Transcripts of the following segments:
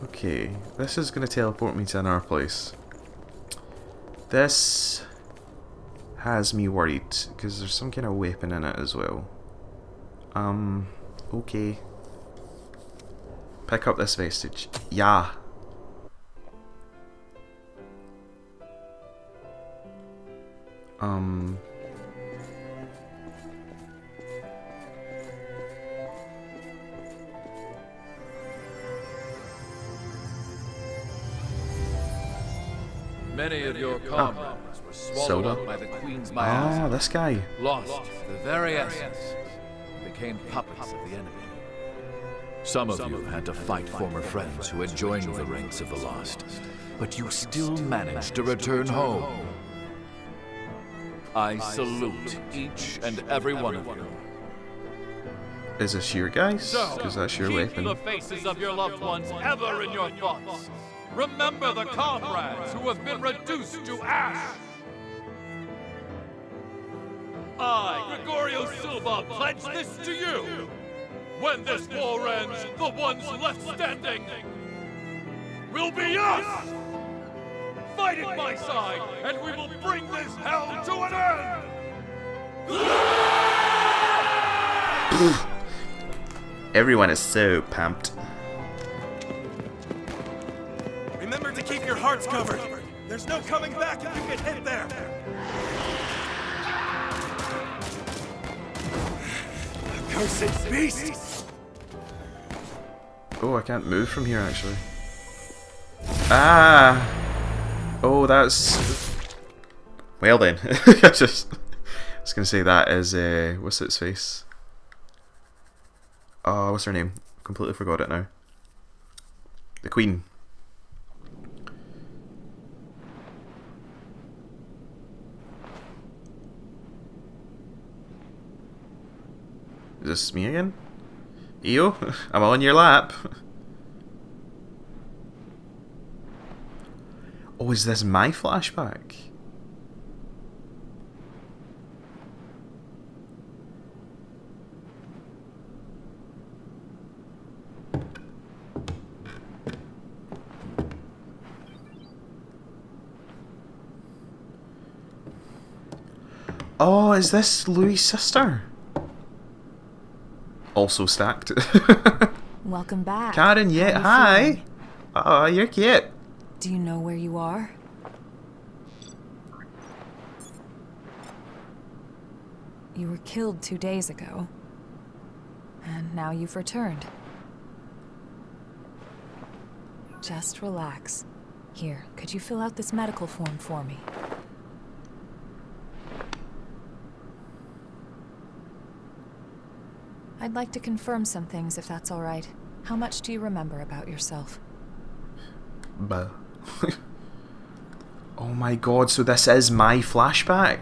Okay, this is going to teleport me to another place. This has me worried, because there's some kind of weapon in it as well. Okay. Pick up this vestige. Yeah. Many of your comrades were swallowed Soda. up by the Queen's Ah, miasma, this guy. lost the very essence, and became puppets of the enemy. Some of you had to fight former friends who had joined the ranks of the lost, but you still managed to return home. I salute each and every one of you. Is this your guys? Because that's your keep weapon. the faces of your loved ones ever in your thoughts. Remember the comrades who have been reduced to ash. I, Gregorio Silva, pledge this to you. When this war ends, the ones left standing will be us! Fight at my side, and we will bring this hell to an end! Everyone is so pumped. Remember to keep your hearts covered. There's no coming back if you get hit there. Accursed beast! Oh, I can't move from here actually. Ah! Oh, that's... Well then. I was gonna say that is, what's its face? Oh, what's her name? Completely forgot it now. The Queen. Is this me again? Io? I'm on your lap. Oh, is this my flashback? Oh, is this Louis' sister? Also stacked. Welcome back. Karen, yeah, hi. Oh, you're cute. Do you know where you are? You were killed 2 days ago. And now you've returned. Just relax. Here, could you fill out this medical form for me? I'd like to confirm some things, if that's all right. How much do you remember about yourself? Bah. Oh my god, so this is my flashback?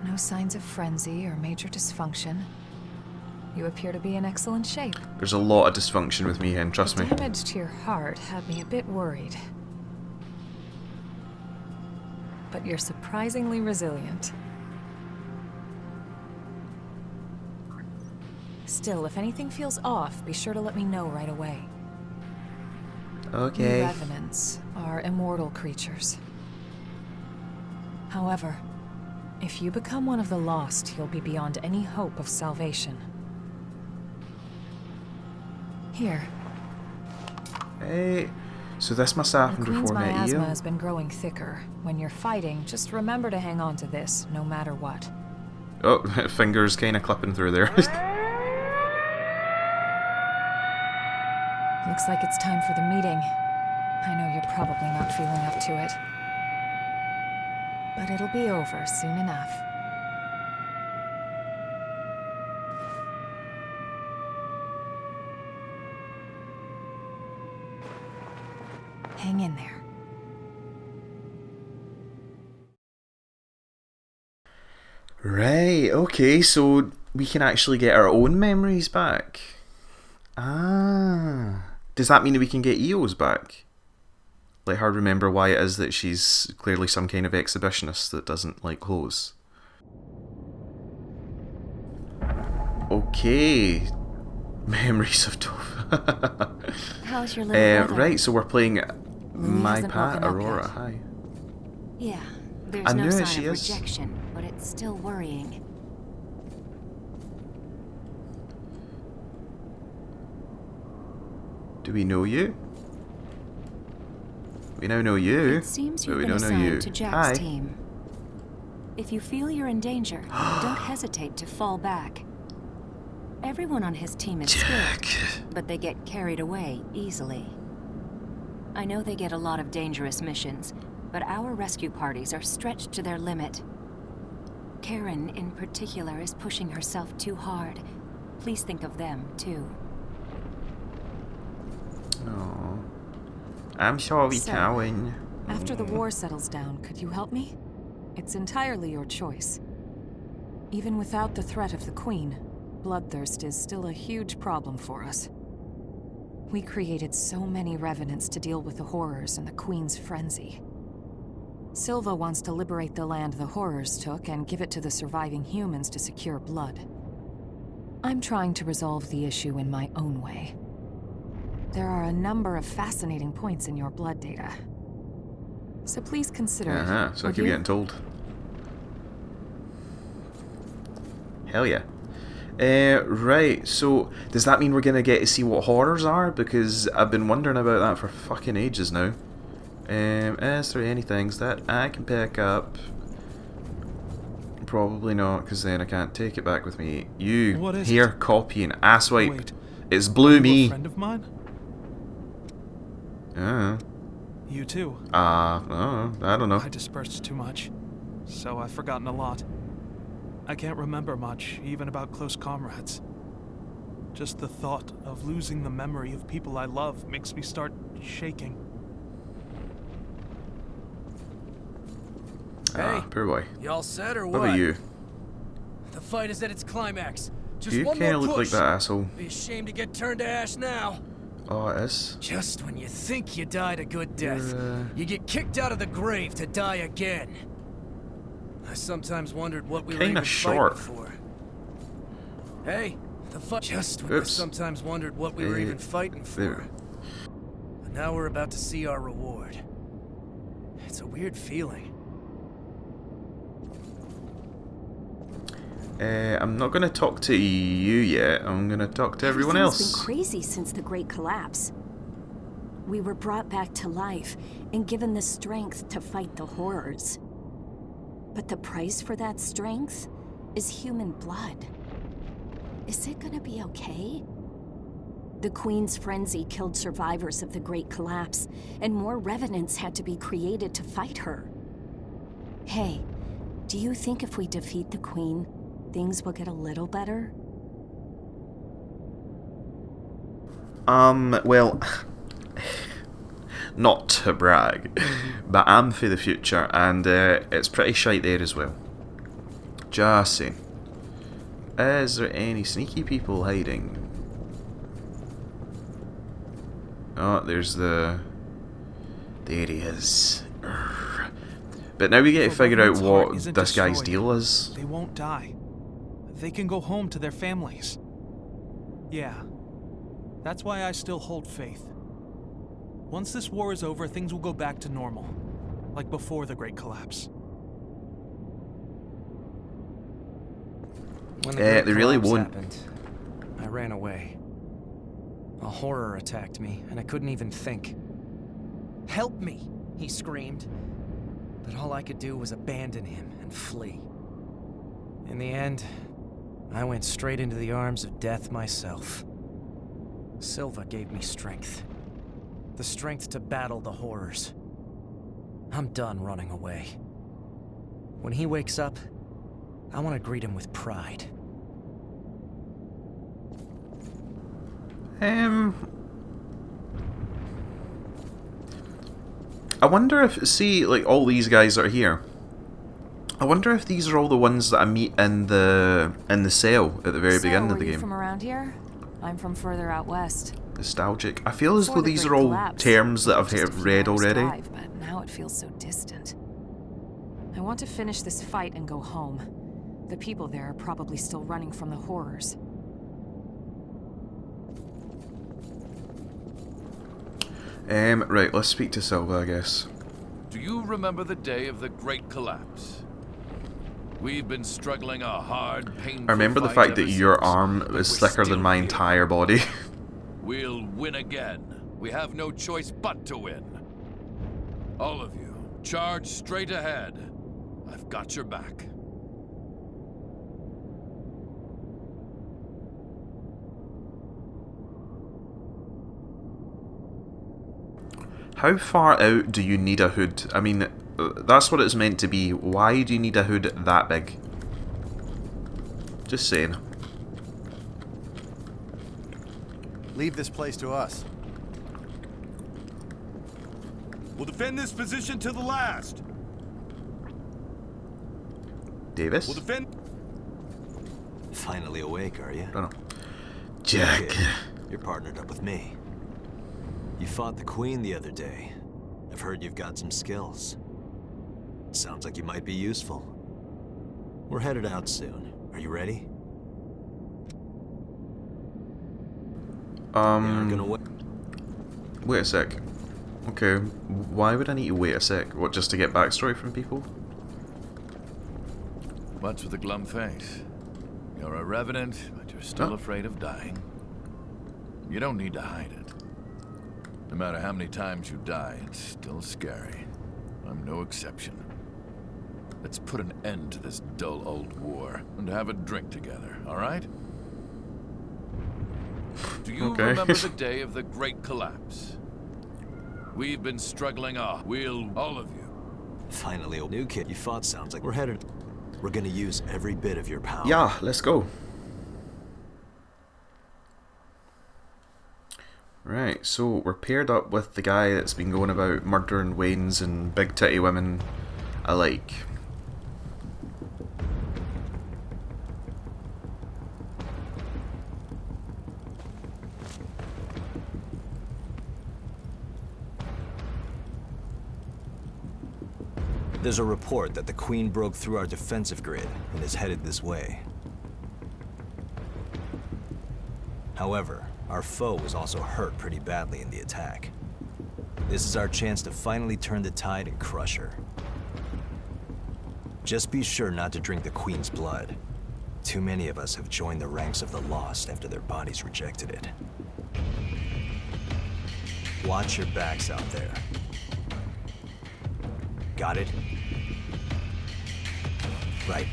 No signs of frenzy or major dysfunction. You appear to be in excellent shape. There's a lot of dysfunction with me, and trust The me. damage to your heart had me a bit worried. But you're surprisingly resilient. Still, if anything feels off, be sure to let me know right away. Okay. Revenants are immortal creatures. However, if you become one of the lost, you'll be beyond any hope of salvation. Here. Hey. So this must have The happened Queen's before I met miasma you. has been growing thicker. When you're fighting, just remember to hang on to this, no matter what. Oh, fingers kind of clipping through there. Looks like it's time for the meeting. I know you're probably not feeling up to it. But it'll be over soon enough. Hang in there. Right, okay, so we can actually get our own memories back. Ah. Does that mean we can get EOs back? Let her remember why it is that she's clearly some kind of exhibitionist that doesn't like clothes. Okay. Memories of Toph. How's your little brother? Right, so we're playing My hasn't Pat woken up Aurora. yet. Hi. Yeah, there's I no knew it, sign she of is. rejection, but it's still worrying. Do we know you? We now know you, It seems but you've we been don't know you. assigned to Jack's Hi. team. If you feel you're in danger, don't hesitate to fall back. Everyone on his team is Jack. skilled, but they get carried away easily. I know they get a lot of dangerous missions, but our rescue parties are stretched to their limit. Karen, in particular, is pushing herself too hard. Please think of them, too. Oh. I'm sorry, So, Cowan. After the war settles down, could you help me? It's entirely your choice. Even without the threat of the Queen, bloodthirst is still a huge problem for us. We created so many revenants to deal with the horrors and the Queen's frenzy. Silva wants to liberate the land the horrors took and give it to the surviving humans to secure blood. I'm trying to resolve the issue in my own way. There are a number of fascinating points in your blood data. So please consider it. So I would keep you? getting told. Hell yeah. Right, so does that mean we're gonna get to see what horrors are? Because I've been wondering about that for fucking ages now. Is there any things that I can pick up? Probably not, because then I can't take it back with me. You What is here it? copying asswipe. Wait, It's blue you a me. friend of mine? You too. I don't know. I dispersed too much, so I've forgotten a lot. I can't remember much, even about close comrades. Just the thought of losing the memory of people I love makes me start shaking. Hey, Poor boy. y'all set or What what? about you? The fight is at its climax. Just You one kind more of look like push. that asshole. Be ashamed to get turned to ash now. Oh, it is. Just when you think you died a good death, You're, you get kicked out of the grave to die again. I sometimes wondered what we were Kinda even short. fighting for. Hey, the fight. Just when I Oops. sometimes wondered what we were even fighting for. there. But now we're about to see our reward. It's a weird feeling. I'm not going to talk to you yet. I'm going to talk to everyone Everything's else. been crazy since the Great Collapse. We were brought back to life and given the strength to fight the horrors. But the price for that strength is human blood. Is it gonna be okay? The Queen's frenzy killed survivors of the Great Collapse, and more revenants had to be created to fight her. Hey, do you think if we defeat the Queen, things will get a little better? Well, not to brag, but I'm for the future, and it's pretty shite there as well. Just saying. Is there any sneaky people hiding? Oh, there's the... There he is. Urgh. But now we get to If a figure out revenant's heart what isn't this guy's destroyed, deal is. They won't die. They can go home to their families. Yeah. That's why I still hold faith. Once this war is over, things will go back to normal. Like before the Great Collapse. When the Great they really Collapse won't. happened, I ran away. A horror attacked me, and I couldn't even think. "Help me!" he screamed. But all I could do was abandon him and flee. In the end, I went straight into the arms of death myself. Silva gave me strength. The strength to battle the horrors. I'm done running away. When he wakes up, I want to greet him with pride. I wonder if, see, like, all these guys that are here, I wonder if these are all the ones that I meet in the cell at the very beginning of the Are you game. from around here? I'm from further out west. Nostalgic. I feel as though Before the these Great are all Collapse, terms that I've just a few read hours already. drive, but now it feels so distant. I want to finish this fight and go home. The people there are probably still running from the horrors. Right, let's speak to Silva, I guess. Do you remember the day of the Great Collapse? We've been struggling a hard, painful I remember the fight fact that ever your since, arm but is we're thicker than still my here. entire body. We'll win again. We have no choice but to win. All of you, charge straight ahead. I've got your back. How far out do you need a hood? I mean, that's what it's meant to be. Why do you need a hood that big? Just saying. Leave this place to us. We'll defend this position to the last. Davis? We'll defend. Finally awake, are you? Don't know. Jack. Kid, you're partnered up with me. You fought the Queen the other day. I've heard you've got some skills. Sounds like you might be useful. We're headed out soon. Are you ready? They aren't gonna wait. Wait a sec. Okay, why would I need to wait a sec? What, just to get backstory from people? What's with the glum face? You're a revenant, but you're still Huh? afraid of dying. You don't need to hide it. No matter how many times you die, it's still scary. I'm no exception. Let's put an end to this dull old war and have a drink together, all right? Do you Okay. remember the day of the Great Collapse? We've been struggling all of you. Finally, a new kid. You fought sounds like we're headed. We're gonna use every bit of your power. Yeah, let's go. Right, so we're paired up with the guy that's been going about murdering Waynes and big titty women alike. There's a report that the Queen broke through our defensive grid and is headed this way. However, our foe was also hurt pretty badly in the attack. This is our chance to finally turn the tide and crush her. Just be sure not to drink the Queen's blood. Too many of us have joined the ranks of the lost after their bodies rejected it. Watch your backs out there. Got it? Right.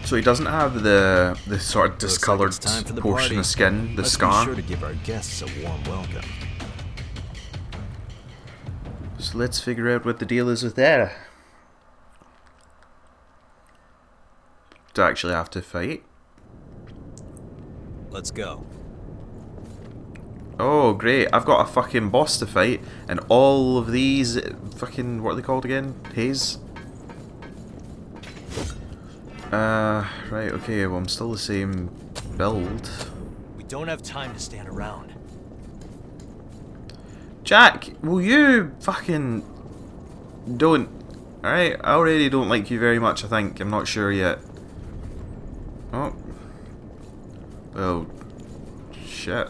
So he doesn't have the sort of Looks like discoloured it's time for the portion party. of skin, the Let's scar. be sure to give our guests a warm welcome. So let's figure out what the deal is with that. Do I actually have to fight? Let's go. Oh, great. I've got a fucking boss to fight, and all of these fucking, what are they called again? Haze? Right, okay, well, I'm still the same build. We don't have time to stand around. Jack, will you fucking don't... Alright, I already don't like you very much, I think. I'm not sure yet. Oh. Oh. Shit.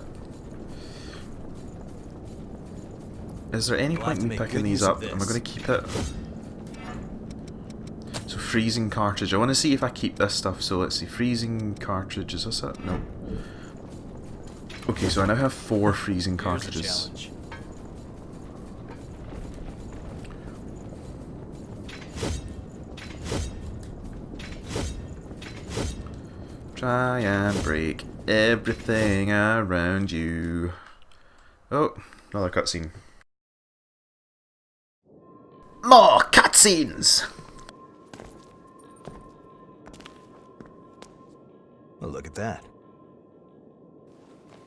Is there any We'll point have in to me make picking good these use of up? Am I this. going to keep it? So freezing cartridge. I want to see if I keep this stuff. So let's see. Freezing cartridge. Is this it? No. Okay, so I now have 4 freezing Here's a cartridges. challenge. Try and break everything around you. Oh, another cutscene. More cutscenes! Well, look at that.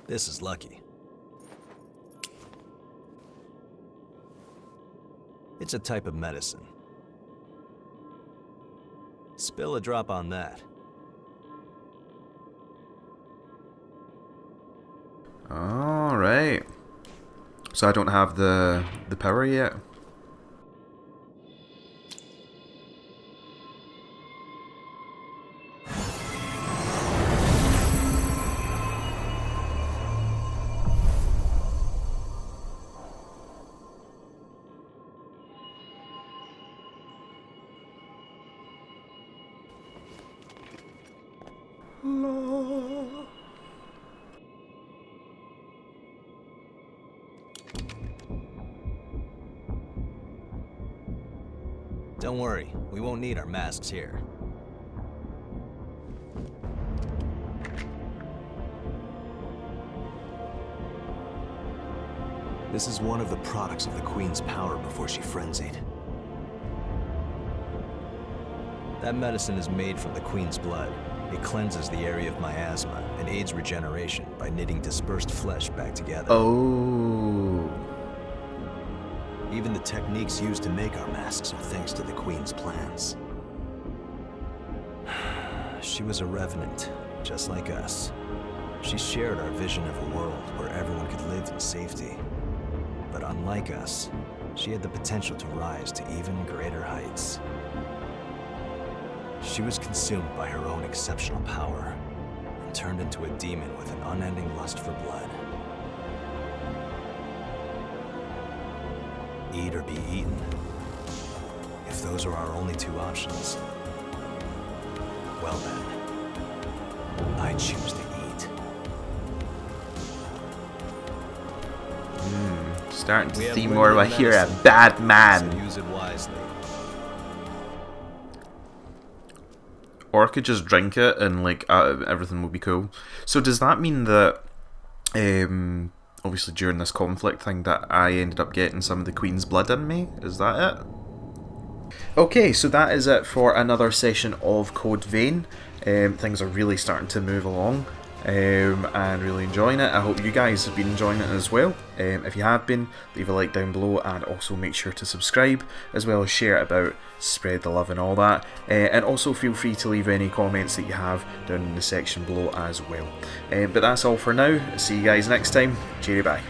This is lucky. It's a type of medicine. Spill a drop on that. Alright. So I don't have the power yet. Don't worry, we won't need our masks here. This is one of the products of the Queen's power before she frenzied. That medicine is made from the Queen's blood. It cleanses the area of miasma and aids regeneration by knitting dispersed flesh back together. Oh. Even the techniques used to make our masks are thanks to the Queen's plans. She was a revenant, just like us. She shared our vision of a world where everyone could live in safety. But unlike us, she had the potential to rise to even greater heights. She was consumed by her own exceptional power and turned into a demon with an unending lust for blood. Eat or be eaten. If those are our only two options, well then, I choose to eat. Starting We to have see more limited right here, a medicine, bad so man. use it wisely. Or I could just drink it and like everything will be cool. So does that mean that obviously during this conflict thing that I ended up getting some of the Queen's blood in me? Is that it? Okay, so that is it for another session of Code Vein. Things are really starting to move along and really enjoying it. I hope you guys have been enjoying it as well. If you have been, leave a like down below and also make sure to subscribe, as well as share it about, spread the love and all that. And also feel free to leave any comments that you have down in the section below as well. But that's all for now. See you guys next time. Cheerio, bye.